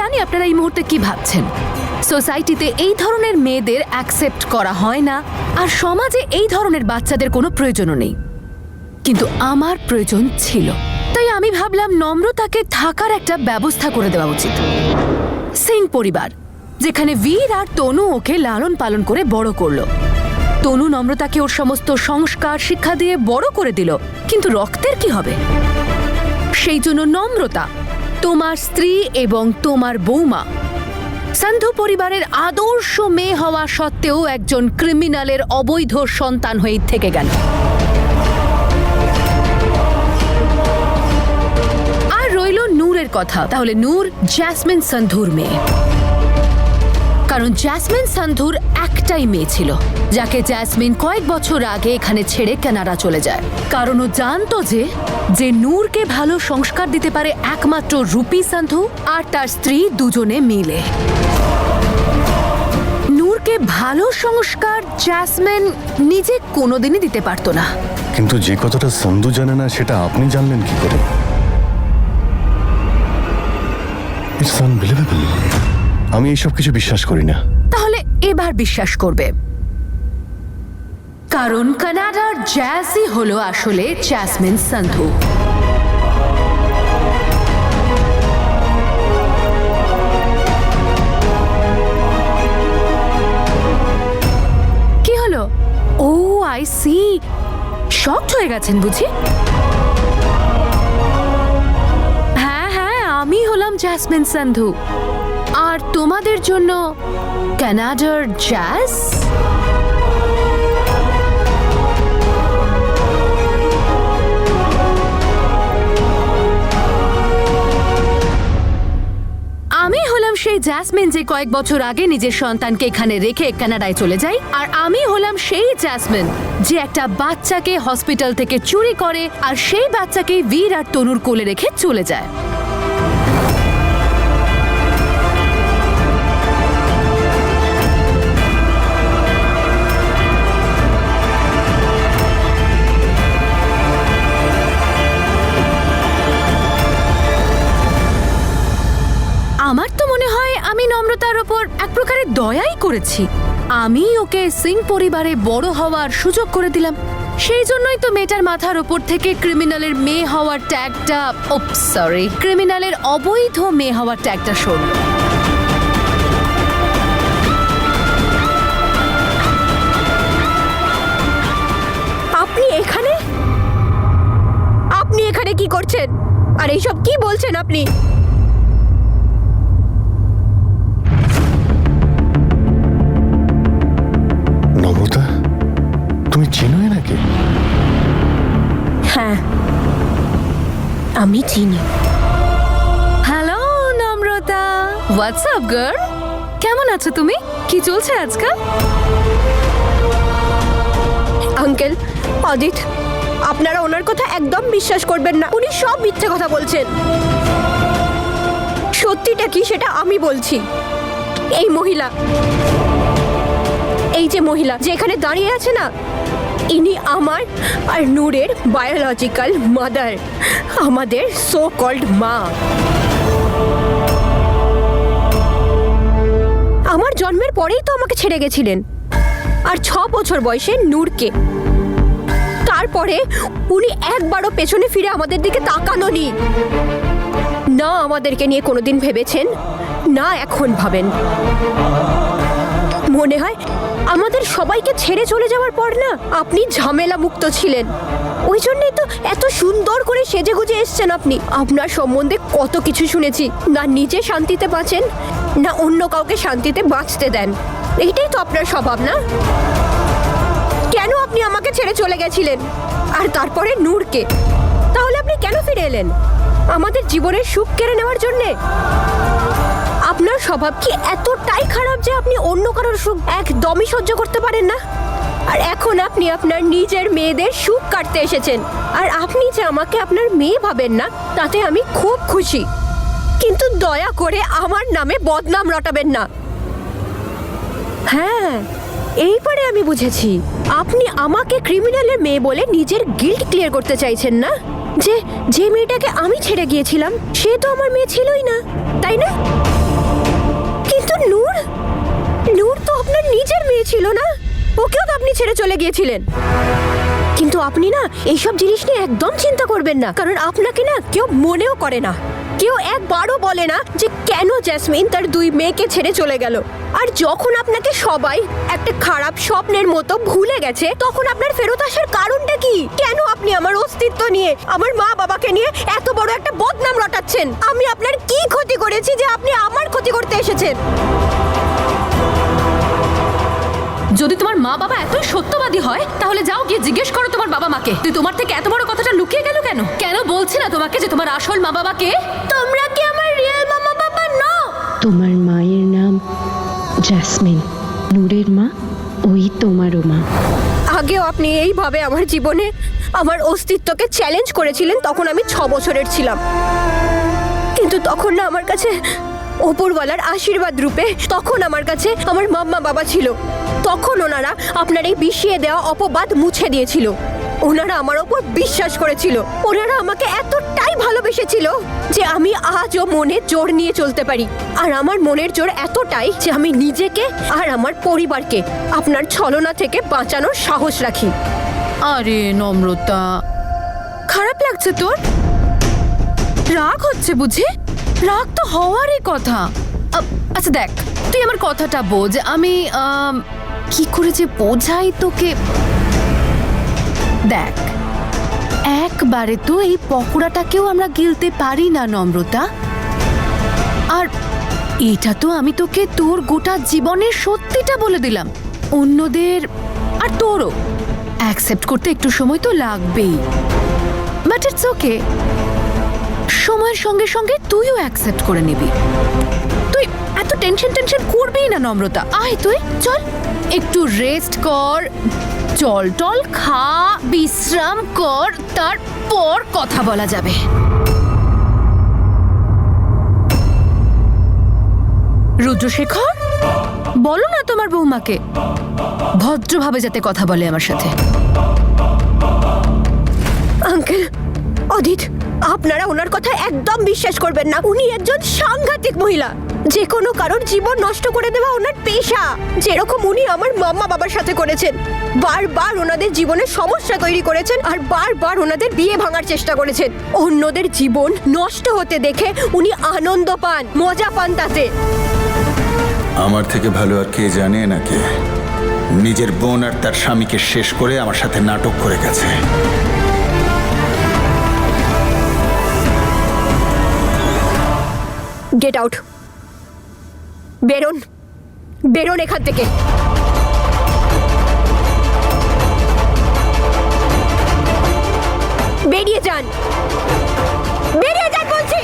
জানি আপনারা এই মুহূর্তে কি ভাবছেন। সোসাইটিতে এই ধরনের মেয়েদের অ্যাকসেপ্ট করা হয় না, আর সমাজে এই ধরনের বাচ্চাদের কোনো প্রয়োজনও নেই। কিন্তু আমার প্রয়োজন ছিল, তাই আমি ভাবলাম নম্রতাকে থাকার একটা ব্যবস্থা করে দেওয়া উচিত। সিং পরিবার, যেখানে বীর আর তনু ওকে লালন পালন করে বড় করলো। তনু নম্রতাকে ওর সমস্ত সংস্কার শিক্ষা দিয়ে বড় করে দিল, কিন্তু রক্তের কি হবে? সেই জন্য নম্রতা তোমার স্ত্রী এবং তোমার বৌমা সান্ধু পরিবারের আদর্শ মেয়ে হওয়া সত্ত্বেও একজন ক্রিমিনালের অবৈধ সন্তান হয়ে থেকে গেল। আর রইল নূরের কথা। তাহলে নূর জ্যাসমিন সান্ধুর মেয়ে, কারণ জ্যাসমিন সান্ধুর একটাই মেয়ে ছিল, যাকে জ্যাসমিন কয়েক বছর আগে এখানে ছেড়ে কানাডা চলে যায়। কারণ ও জানতো যে নূরকে ভালো সংস্কার দিতে পারে একমাত্র রূপী সান্ধু আর তার স্ত্রী দুজনে মিলে। নূরকে ভালো সংস্কার জ্যাসমিন নিজে কোনোদিনই দিতে পারতো না। কিন্তু যে কথাটা সান্ধু জানে না সেটা আপনি জানলেন কি করে? It's unbelievable. আমি এইসব কিছু বিশ্বাস করি না। তাহলে এবার বিশ্বাস করবে, কারণ কানাডার জ্যাসই হলো আসলে জ্যাসমিন সান্ধু। কি হলো? ও আই সি, শকড হয়ে গেছেন বুঝি? হ্যাঁ হ্যাঁ, আমি হলাম জ্যাসমিন সান্ধু, আর তোমাদের জন্য কানাডার জ্যাস। আমি হলাম সেই জ্যাসমিন যে কয়েক বছর আগে নিজের সন্তানকে এখানে রেখে কানাডায় চলে যায়, আর আমি হলাম সেই জ্যাসমিন যে একটা বাচ্চাকে হসপিটাল থেকে চুরি করে আর সেই বাচ্চাকে বীর আর তনুর কোলে রেখে চলে যায়। আমার তো মনে হয় আমি নম্রতার ওপর এক প্রকারের দয়াই করেছি। আমি ওকে সিং পরিবারে বড় হওয়ার সুযোগ করে দিলাম। সেই জন্যই তো মেয়েটার মাথার ওপর থেকে ক্রিমিনালের মেয়ে হওয়ার ট্যাগটা, ক্রিমিনালের অবৈধ মেয়ে হওয়ার ট্যাগটা সরল। আপনি এখানে? আপনি এখানে কি করছেন? আর এইসব কি বলছেন আপনি? নম্রতা, তুমি চিনো এনাকে? হ্যাঁ, আমি চিনি। হ্যালো নম্রতা, হোয়াটস আপ গার্ল? কেমন আছো তুমি? কি চলছে আজকাল? আঙ্কেল, অদিত, আপনারা ওনার কথা একদম বিশ্বাস করবেন না। উনি সব মিথ্যে কথা বলছেন। সত্যিটা কি সেটা আমি বলছি। এই মহিলা, এই যে মহিলা যে এখানে দাঁড়িয়ে আছে না, ইনি আমার আর নূরের বায়োলজিক্যাল মাদার, আমাদের সো কল্ড মা। আমার জন্মের পরেই তো আমাকে ছেড়ে গেছিলেন, আর 6 বছর বয়সে নূরকে। তারপরে উনি একবারও পেছনে ফিরে আমাদের দিকে তাকানোনি। না আমাদেরকে নিয়ে কোনোদিন ভেবেছেন, না এখন ভাবেন। মনে হয় আমাদের সবাইকে ছেড়ে চলে যাওয়ার পর না আপনি ঝামেলা মুক্ত ছিলেন। ওই জন্যই তো এত সুন্দর করে সেজে গুজে এসছেন আপনি। আপনার সম্বন্ধে কত কিছু শুনেছি। না নিজে শান্তিতে বাঁচেন, না অন্য কাউকে শান্তিতে বাঁচতে দেন। এইটাই তো আপনার স্বভাব, না? কেন আপনি আমাকে ছেড়ে চলে গেছিলেন? আর তারপরে নূরকে। তাহলে আপনি কেন ফিরে এলেন? আমাদের জীবনের সুখ কেড়ে নেওয়ার জন্যে? আপনার স্বভাব কি এতটাই খারাপ যে আপনি অন্য কারোর সুখ একদমই সহ্য করতে পারেন না? আর এখন আপনি আপনার নিজের মেয়েদের সুখ কাটতে এসেছেন। আর আপনি যে আমাকে আপনার মেয়ে ভাবেন না, তাতে আমি খুব খুশি। কিন্তু দয়া করে আমার নামে বদনাম রটাবেন না। হ্যাঁ, এইবারে আমি বুঝেছি। আপনি আমাকে ক্রিমিনালের মেয়ে বলে নিজের গিল্ট ক্লিয়ার করতে চাইছেন না? যে মেয়েটাকে আমি ছেড়ে গিয়েছিলাম সে তো আমার মেয়ে ছিলই না, তাই না? তো আপনার নিজের মেয়ে ছিল না, ওকেও তো আপনি ছেড়ে চলে গিয়েছিলেন। কিন্তু আপনি না এইসব জিনিস নিয়ে একদম চিন্তা করবেন না, কারণ আপনাকে না কেউ মনেও করে না। কেউ একবারও বলে না যে কেন জ্যাসমিন তার 2 মেয়েকে ছেড়ে চলে গেল। আর যখন আপনাকে সবাই একটা খারাপ স্বপ্নের মতো ভুলে গেছে, তখন আপনার ফেরত আসার কারণটা কি? কেন আপনি আমার অস্তিত্ব নিয়ে, আমার মা বাবাকে নিয়ে এত বড় একটা বদনাম রটাচ্ছেন? আমি আপনার কি ক্ষতি করেছি যে আপনি আমার ক্ষতি করতে এসেছেন? যদি তোমার মা বাবা এতই সত্যবাদী হয় তাহলে যাও গিয়ে জিজ্ঞেস করো তোমার বাবা মাকে, তুই তোমার থেকে এত বড় কথাটা লুকিয়ে গেল কেন? কেন বলছি না তোমাকে যে তোমার আসল মা বাবা কে? তোমরা কি আমার রিয়েল মা বাবা নও? তোমার মায়ের নাম জ্যাসমিন, নূরের মা, ওই তোমারও মা। আগেও আপনি এইভাবে আমার জীবনে আমার অস্তিত্বকে চ্যালেঞ্জ করেছিলেন, তখন আমি 6 বছরের ছিলাম। কিন্তু তখন না আমার কাছে ওপরওয়ালার আশীর্বাদ রূপে তখন আমার কাছে আমার মাম্মা বাবা ছিল। তখন ওনারা আপনার এই বিষিয়ে দেওয়া অপবাদ মুছে দিয়েছিল। ওনারা আমার ওপর বিশ্বাস করেছিল। ওনারা আমাকে এতটাই ভালোবেসেছিল যে আমি আজও মনে জোর নিয়ে চলতে পারি। আর আমার মনের জোর এতটাই যে আমি নিজেকে আর আমার পরিবারকে আপনার ছলনা থেকে বাঁচানোর সাহস রাখি। আরে নম্রতা, খারাপ লাগছে তোর? রাগ হচ্ছে বুঝি? রাগ তো হওয়ারই কথা। আচ্ছা দেখ, তুই আমার কথাটা বোঝ। আমি কি করে যে বোঝাই তোকে। দেখ, একবারে তো এই পকোড়াটাকেও আমরা গিলতে পারি না নম্রতা। আর এটা তো আমি তোকে তোর গোটা জীবনের সত্যিটা বলে দিলাম। অন্যদের আর তোরও অ্যাকসেপ্ট করতে একটু সময় তো লাগবেই, বাট ইটস ওকে। সময়ের সঙ্গে সঙ্গে তুইও অ্যাকসেপ্ট করে নিবি। তুই এত টেনশন করবি না নম্রতা। আয় তুই চল, একটু রেস্ট কর, জল টল খা, বিশ্রাম কর, তারপর কথা বলা যাবে। রুদ্রশেখর, বলো না তোমার বৌমাকে ভদ্রভাবে যাতে কথা বলে আমার সাথে। আঙ্কেল, অদিত, আপনারা ওনার কথা একদম বিশ্বাস করবেন না। উনি একজন সাংঘাতিক মহিলা। যে কোনো কারোর জীবন নষ্ট করে দেওয়া ওনার পেশা। যেরকম উনি আমার মাম্মা বাবার সাথে করেছেন। বারবার ওনাদের জীবনে সমস্যা তৈরি করেছেন আর বারবার ওনাদের বিয়ে ভাঙার চেষ্টা করেছেন। অন্যদের জীবন নষ্ট হতে দেখে উনি আনন্দ পান, মজা পান তাতে। আমার থেকে ভালো আর কে জানে নাকি? নিজের বোন আর তার স্বামীকে শেষ করে আমার সাথে নাটক করে গেছে। গেট আউট, বেরোন, বেরোন এখান থেকে। বেরিয়ে যান, বেরিয়ে যান বলছি।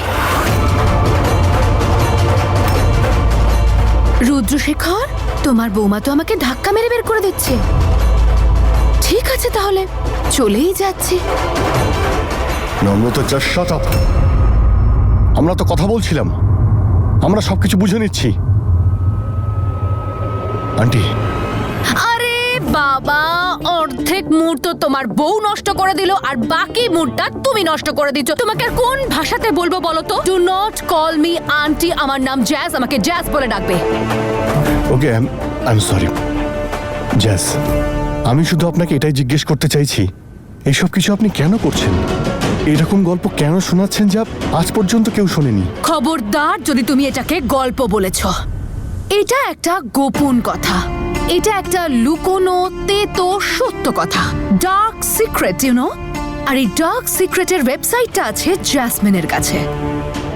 রুদ্রশেখর, তোমার বৌমা তো আমাকে ধাক্কা মেরে বের করে দিচ্ছে। ঠিক আছে তাহলে চলেই যাচ্ছি। নম্রতা, জাস্ট শাট আপ। আমরা তো কথা বলছিলাম, আমরা সবকিছু বুঝে নিচ্ছি। আন্টি, আরে বাবা, অর্ধেক মুহূর্ত তোমার বউ নষ্ট করে দিল আর বাকি মুহূর্তটা তুমি নষ্ট করে দিচ্ছ। তোমাকে আর কোন ভাষাতে বলবো বলো তো? Do not call me aunty. আমার নাম জ্যাজ, আমাকে জ্যাজ বলে ডাকবে। ওকে, আই এম সরি জ্যাস। আমি শুধু আপনাকে এটাই জিজ্ঞেস করতে চাইছি, এইসব কিছু আপনি কেন করছেন? এরকম গল্প কেন শোনাচ্ছেন যা আজ পর্যন্ত কেউ শোনেনি? খবরদার যদি তুমি এটাকে গল্প বলেছ। এটা একটা গোপন কথা, এটা একটা লুকোনো তেতো সত্য কথা, ডার্ক সিক্রেট, ইউ নো। আর এই ডার্ক সিক্রেটের ওয়েবসাইটটা আছে জ্যাসমিনের কাছে।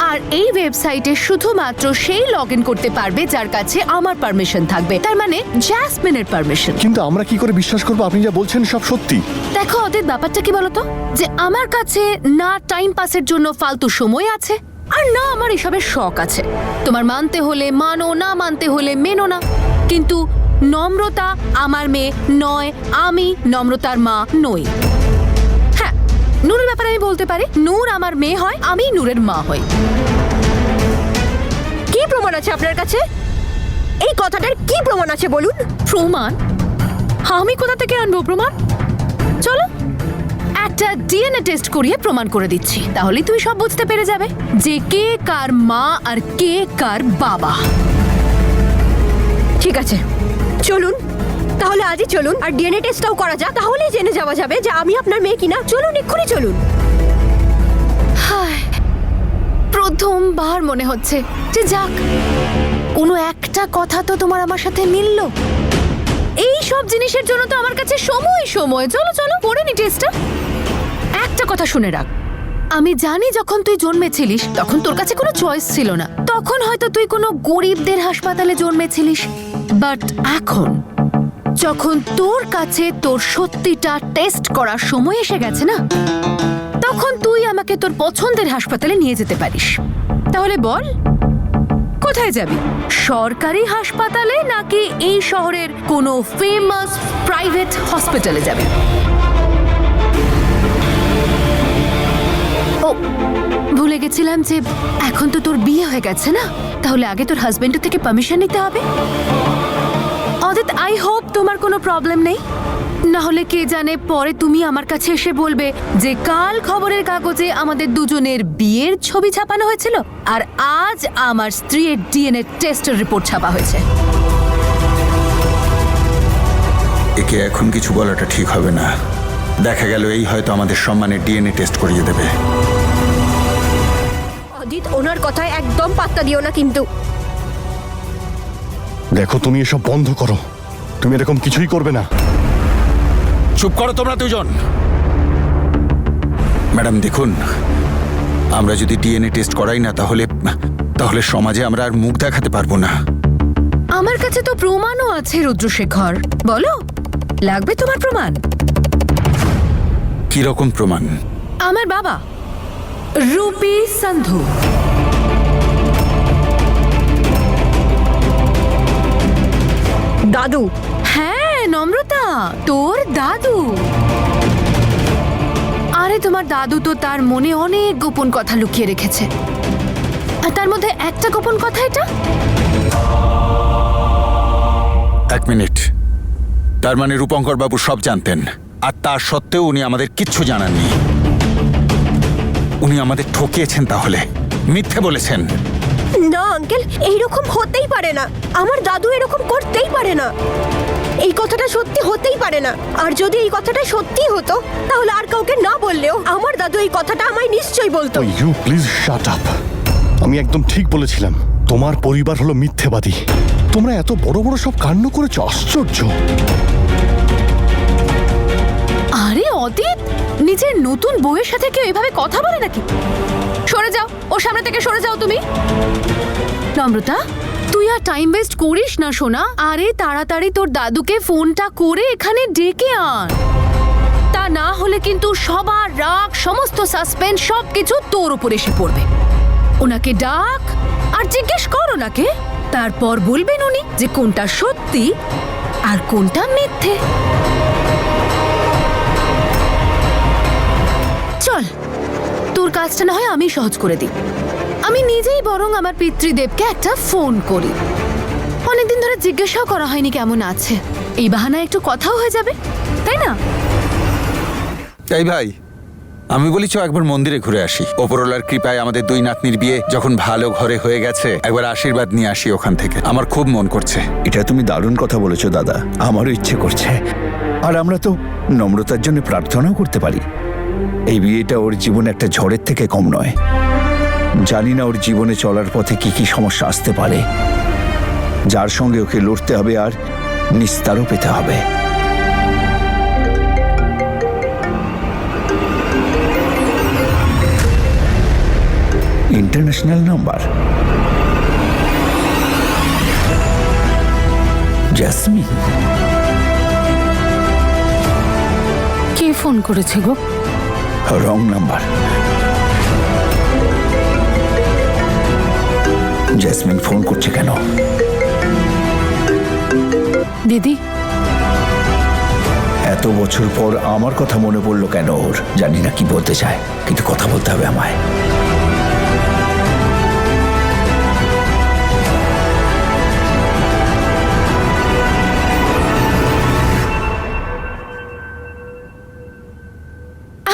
আর এই ওয়েবসাইটে শুধুমাত্র সেই লগ ইন করতে পারবে যার কাছে আমার পারমিশন থাকবে, তার মানে জ্যাসমিনের পারমিশন। কিন্তু আমরা কি করে বিশ্বাস করবো আপনি যা বলছেন সব সত্যি? দেখো ওদের ব্যাপারটা কি বলতো, যে আমার কাছে না টাইম পাসের জন্য ফালতু সময় আছে আর না আমার এসবের শখ আছে। তোমার মানতে হলে মানো, না মানতে হলে মেনো না। কিন্তু নম্রতা আমার মেয়ে নয়, আমি নম্রতার মা নই। হ্যাঁ, নূরের ব্যাপারে আমি বলতে পারি, নূর আমার মেয়ে হয়, আমি নূরের মা হই। কি প্রমাণ আছে আপনার কাছে? এই কথাটার কি প্রমাণ আছে বলুন? প্রমাণ? আমি কোথা থেকে আনবো প্রমাণ? চলো একটা ডিএনএ টেস্ট করিয়ে প্রমাণ করে দিচ্ছি, তাহলেই তুমি সব বুঝতে পেরে যাবে যে কে কার মা আর কে কার বাবা। ঠিক আছে, চলুন তাহলে আজই চলুন, আর ডিএনএ টেস্টটাও করা যাক, তাহলেই জেনে যাওয়া যাবে যে আমি আপনার মেয়ে কিনা। চলুন, এক্ষুনি চলুন। হায়, প্রথমবার মনে হচ্ছে যে যাক, কোনো একটা কথা তো তোমার আমার সাথে মিলল। এই সব জিনিসের জন্য তো আমার কাছে সময় সময়। চলো চলো পড়ে নি টেস্টটা। একটা কথা শুনে রাখ, আমি জানি যখন তুই জন্মেছিলিস তখন তোর কাছে কোনো চয়েস ছিল না। তখন হয়তো তুই কোনো গরিবদের হাসপাতালে জন্মেছিলিস, বাট এখন যখন তোর কাছে তোর সত্যিটা টেস্ট করার সময় এসে গেছে না, তখন তুই আমাকে তোর পছন্দের হাসপাতালে নিয়ে যেতে পারিস। তাহলে বল, কোথায় যাবি? সরকারি হাসপাতালে নাকি এই শহরের কোনো ফেমাস প্রাইভেট হসপিটালে যাবি? ও, ভুলে গেছিলাম যে এখন তো তোর বিয়ে হয়ে গেছে না, তাহলে আগে তোর হাজবেন্ডের থেকে পারমিশন নিতে হবে। অদিত, আই হোপ তোমার কোনো প্রবলেম নেই। না হলে কে জানে পরে তুমি আমার কাছে এসে বলবে যে কাল খবরের কাগজে আমাদের দুজনের বিয়ের ছবি ছাপানো হয়েছিল আর আজ আমার স্ত্রীর ডিএনএ টেস্টের রিপোর্ট ছাপা হয়েছে। একে এখন কিছু বলাটা ঠিক হবে না। দেখা গেল এই হয়তো আমাদের সম্মানের ডিএনএ টেস্ট করিয়ে দেবে। অদিত, ওনার কথায় একদম পাত্তা দিও না কিন্তু। দেখো, তুমি এসব বন্ধ করো। তুমি এরকম কিছুই করবে না। চুপ করো তোমরা দুজন। ম্যাডাম দেখুন, আমরা যদি ডিএনএ টেস্ট করাই না তাহলে সমাজে আমরা আর মুখ দেখাতে পারবো না। আমার কাছে তো প্রমাণও আছে রুদ্রশেখর। বলো, লাগবে তোমার প্রমাণ? কি রকম প্রমাণ? আমার বাবা রূপী সান্ধু। দাদু? হ্যাঁ নম্রতা, তোর দাদু। আরে তোমার দাদু তো তার মনে অনেক গোপন কথা লুকিয়ে রেখেছে, আর তার মধ্যে একটা গোপন কথা এটা। এক মিনিট, তার মানে রূপঙ্কর বাবু সব জানতেন, আর তা সত্ত্বেও উনি আমাদের কিচ্ছু জানাননি। উনি আমাদের ঠকিয়েছেন, তাহলে মিথ্যে বলেছেন। না আঙ্কেল, এইরকম হতেই পারে না। আমার দাদু এরকম করতেই পারে না। এই কথাটা সত্যি হতেই পারে না। আর যদি এই কথাটা সত্যি হতো তাহলে আর কাউকে না বললেও আমার দাদু এই কথাটা আমায় নিশ্চয়ই বলতো। You please shut up. আমি একদম ঠিক বলেছিলাম, তোমার পরিবার হলো মিথ্যেবাদী। তোমরা এত বড় বড় সব কাণ্ড করেছো, আশ্চর্য। আরে অদিত, নিজের নতুন বউয়ের সাথে কেউ এভাবে কথা বলে নাকি? সরে যাও, ওর সামনে থেকে সরে যাও তুমি। নম্রতা, তুই আর টাইম ওয়েস্ট করিস না সোনা। আরে তাড়াতাড়ি তোর দাদুকে ফোনটা করে এখানে ডেকে আন। তা না হলে কিন্তু সবার রাগ, সমস্ত সাসপেন্স সবকিছু তোর উপর এসে পড়বে। ওনাকে ডাক আর জিজ্ঞেস কর ওনাকে, তারপর বলবেন উনি যে কোনটা সত্যি আর কোনটা মিথ্যে। চল, তোর কাজটা না হয় আমি সহজ করে দিই। আমি নিজেই বরং আমার পিতৃদেবকে একটা ফোন করি। অনেকদিন ধরে জিজ্ঞাসাও করা হয়নি কেমন আছে। এই বাহানায় একটু কথাও হয়ে যাবে, তাই না? এই ভাই, আমি বলি চ একবার মন্দিরে ঘুরে আসি। ওপরওয়ালার কৃপায় আমাদের দুই নাতনির বিয়ে যখন ভালো ঘরে হয়ে গেছে, একবার আশীর্বাদ নিয়ে আসি ওখান থেকে। আমার খুব মন করছে। এটা তুমি দারুণ কথা বলেছো দাদা, আমারও ইচ্ছে করছে। আর আমরা তো নম্রতার জন্য প্রার্থনাও করতে পারি। এই বিয়েটা ওর জীবনে একটা ঝড়ের থেকে কম নয়। জানি না ওর জীবনে চলার পথে কি কি সমস্যা আসতে পারে, যার সঙ্গে ওকে লড়তে হবে আর নিস্তারও পেতে হবে। International number. জেসমিন? কে ফোন করেছে গো? Wrong number. জেসমিন ফোন করছে কেন? দিদি, এত বছর পর আমার কথা মনে পড়লো কেন ওর? জানি না কি বলতে চায়, কিন্তু কথা বলতে হবে আমায়।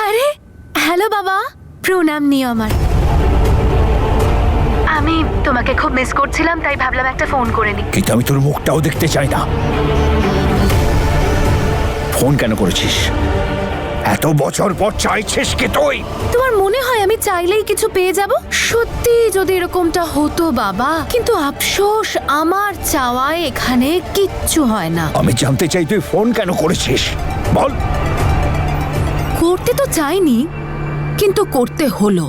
আরে হ্যালো বাবা, প্রণাম নিও আমার। আমি তোমাকে খুব মিস করছিলাম, তাই ভাবলাম একটা ফোন করে নি। কিন্তু আমি তোর মুখটাও দেখতে চাই না। ফোন কেন করেছিস? এত বছর পর চাইছিস কি তুই? তোমার মনে হয় আমি চাইলেই কিছু পেয়ে যাব? সত্যি যদি এরকমটা হতো বাবা, কিন্তু আফসোস আমার চাওয়ায় এখানে কিচ্ছু হয় না। আমি জানতে চাই তুই ফোন কেন করেছিস, বল। করতে তো চাইনি, কিন্তু করতে হলো।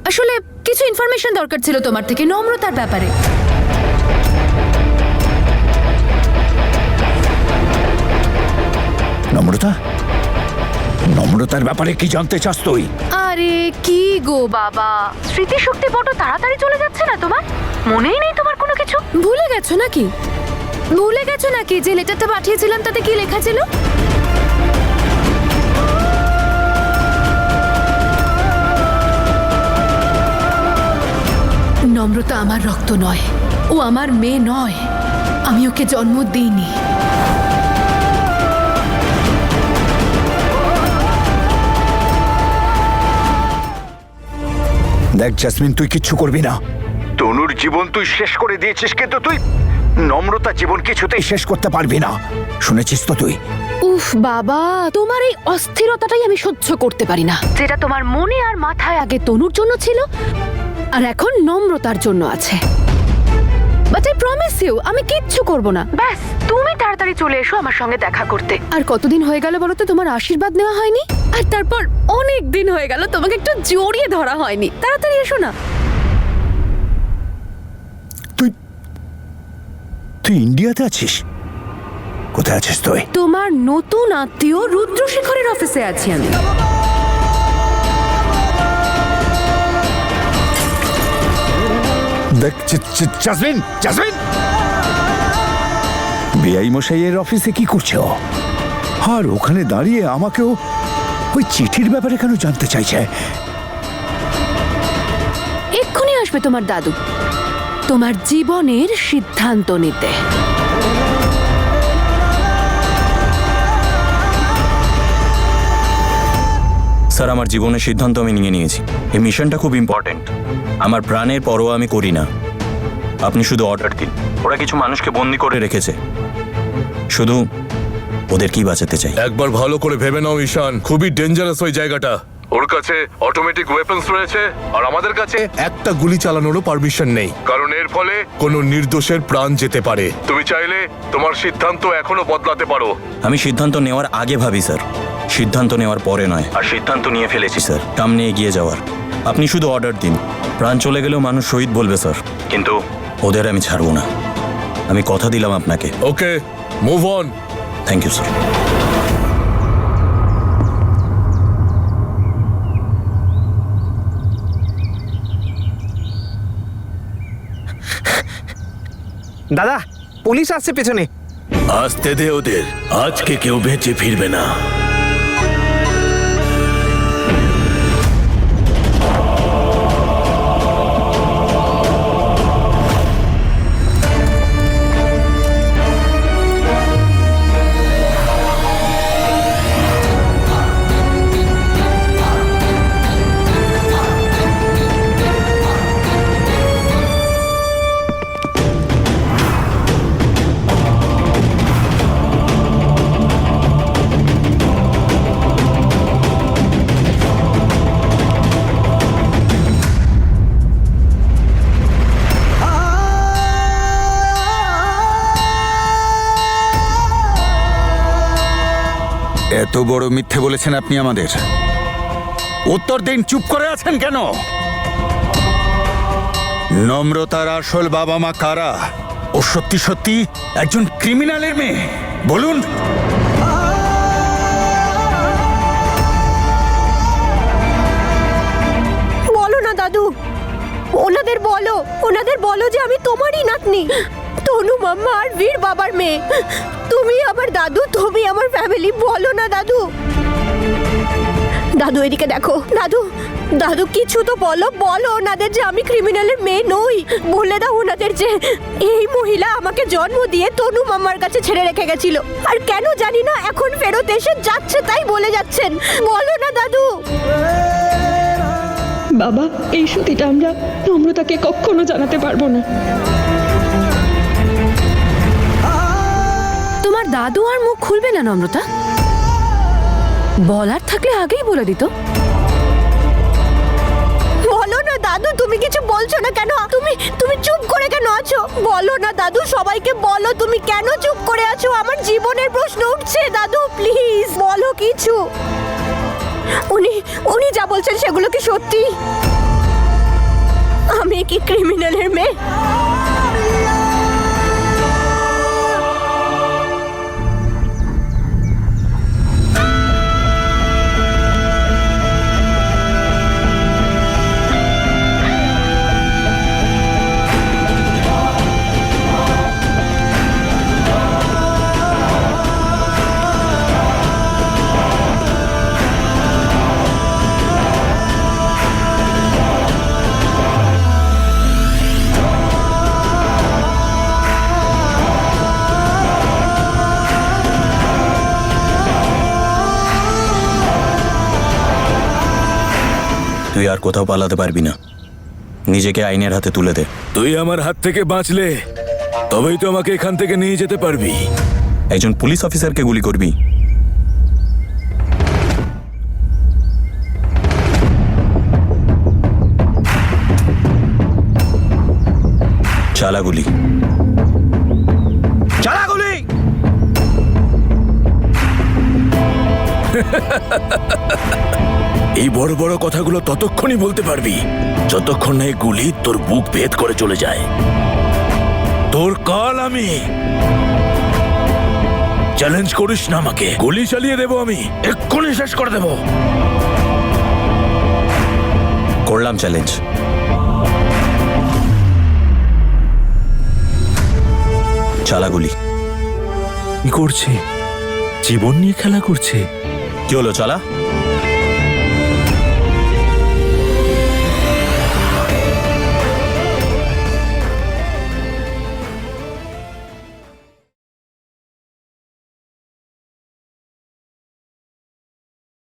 আসলে কিছু ইনফরমেশন দরকার ছিল তোমার থেকে নম্রতার ব্যাপারে। নম্রতা? নম্রতার ব্যাপারে কি জানতে চাস তুই? আরে কি গো বাবা, স্মৃতিশক্তি বড় তাড়াতাড়ি চলে যাচ্ছে না তোমার? মনেই নেই তোমার কোনো কিছু? ভুলে গেছো নাকি? ভুলে গেছো নাকি যে লেটারটা পাঠিয়েছিলাম তাতে কি লেখা ছিল? নম্রতা আমার রক্ত নয়, ও আমার মেয়ে নয়, আমি ওকে জন্ম দিইনি। দেখ জাসমিন, তুই কিচ্ছু করবি না। তনুর জীবন তুই শেষ করে দিয়েছিস, কিন্তু তুই নম্রতা জীবন কিছুতেই শেষ করতে পারবি না। শুনেছিস তো তুই? উফ বাবা, তোমার এই অস্থিরতাটাই আমি সহ্য করতে পারি না। যেটা তোমার মনে আর মাথায় আগে তনুর জন্য ছিল, আর এখন নম্রতার জন্য আছে। বাট আই প্রমিস ইউ, আমি কিচ্ছু করব না। ব্যাস তুমি তাড়াতাড়ি চলে এসো আমার সঙ্গে দেখা করতে। আর কতদিন হয়ে গেল বলো তো তোমার আশীর্বাদ নেওয়া হয়নি? আর তারপর অনেক দিন হয়ে গেল তোমাকে একটু জড়িয়ে ধরা হয়নি। তাড়াতাড়ি এসো না। তুই ইন্ডিয়াতে আছিস? কোথায় আছিস তুই? তোমার নতুন আত্মীয় রুদ্রশেখরের অফিসে আছি আমি। দেখ জাসমিন, জাসমিন, বেআই মশাইয়ের অফিসে কি করছে ও? আর ওখানে দাঁড়িয়ে আমাকেও ওই চিঠির ব্যাপারে কেন জানতে চাইছে? এক্ষুনি আসবে তোমার দাদু তোমার জীবনের সিদ্ধান্ত নিতে। স্যার, আমার জীবনের সিদ্ধান্ত আমি নিয়ে নিয়েছি। এই মিশনটা খুব ইম্পর্ট্যান্ট। আমার প্রাণের পরোয়া আমি করি না। আপনি শুধু অর্ডার দিন। ওরা কিছু মানুষকে বন্দি করে রেখেছে, শুধু ওদের কি বাঁচাতে চাই। একবার ভালো করে ভেবে নাও ঈশান, খুবই ডেঞ্জারাস ওই জায়গাটা। ওর কাছে অটোমেটিক ওয়েপন্স রয়েছে, আর আমাদের কাছে একটা গুলি চালানোরও পারমিশন নেই, কারণ এর ফলে কোনো নির্দোষের প্রাণ যেতে পারে। তুমি চাইলে তোমার সিদ্ধান্ত এখনো বদলাতে পারো। আমি সিদ্ধান্ত নেওয়ার আগে ভাবি স্যার, সিদ্ধান্ত নেওয়ার পরে নয়। আর সিদ্ধান্ত নিয়ে ফেলেছি স্যার, সামনে এগিয়ে যাওয়ার। আপনি শুধু অর্ডার দিন। প্রাণ চলে গেলেও মানুষ শহীদ বলবে স্যার, কিন্তু ওদের আমি ছাড়বো না। আমি কথা দিলাম আপনাকে। Okay, move on. Thank you sir. দাদা, পুলিশ আসছে পেছনে। আসতে দে ওদের, আজকে কেউ বেঁচে ফিরবে না। এত বড় মিথ্যে বলেছেন আপনি আমাদের। উত্তর দিন, চুপ করে আছেন কেন? নম্রতার আসল বাবা মা কারা? ও সত্যি সত্যি একজন ক্রিমিনালের মেয়ে? বলুন। বলো না দাদু, ওনাদের বলো যে আমি তোমারই নাতনি, তনু মাম্মা আর বীর বাবার মেয়ে। তুমি আমার দাদু, তুমি আমার ফ্যামিলি। বলো না দাদু। দাদু এদিকে দেখো। দাদু কিছু তো বলো ওনাদের যে আমি ক্রিমিনালের মেয়ে নই। বলে দাও ওনাদের যে এই মহিলা আমাকে জন্ম দিয়ে তনু মাম্মার কাছে ছেড়ে রেখে গেছিল, আর কেন জানি না এখন ফেরত এসে যাচ্ছে তাই বলে যাচ্ছেন। বলো না দাদু। বাবা, এই সত্যিটা আমরা নম্রতাকে কখনো জানাতে পারবো না। তোমার দাদু আর মুখ খুলবে না নম্রতা? বলার থাকলে আগেই বলে দিত। বলো না দাদু, তুমি কিছু বলছো না কেন? তুমি চুপ করে কেন আছো? বলো না দাদু, সবাইকে বলো তুমি কেন চুপ করে আছো। আমার জীবনের প্রশ্ন উঠছে দাদু, প্লিজ বলো কিছু। উনি যা বলছেন সেগুলো কি সত্যি? আমি কি ক্রিমিনালের মেয়ে? তুই আর কোথাও পালাতে পারবি না। নিজেকে আইনের হাতে তুলে দে। তুই আমার হাত থেকে বাঁচলে তবেই তো আমাকে এখান থেকে নিয়ে যেতে পারবি। একজন পুলিশ অফিসারকে গুলি করবি? চালা গুলি। চালা গুলি। এই বড় বড় কথাগুলো ততক্ষণই বলতে পারবি যতক্ষণ না এই গুলি তোর বুক ভেদ করে চলে যায়। তোর কাল আমি। চ্যালেঞ্জ করিস না আমাকে, গুলি চালিয়ে দেব আমি, এক্ষুনি শেষ করে দেব। করলাম চ্যালেঞ্জ। চালা গুলি। কি করছে? জীবন নিয়ে খেলা করছে। কি হলো, চালা।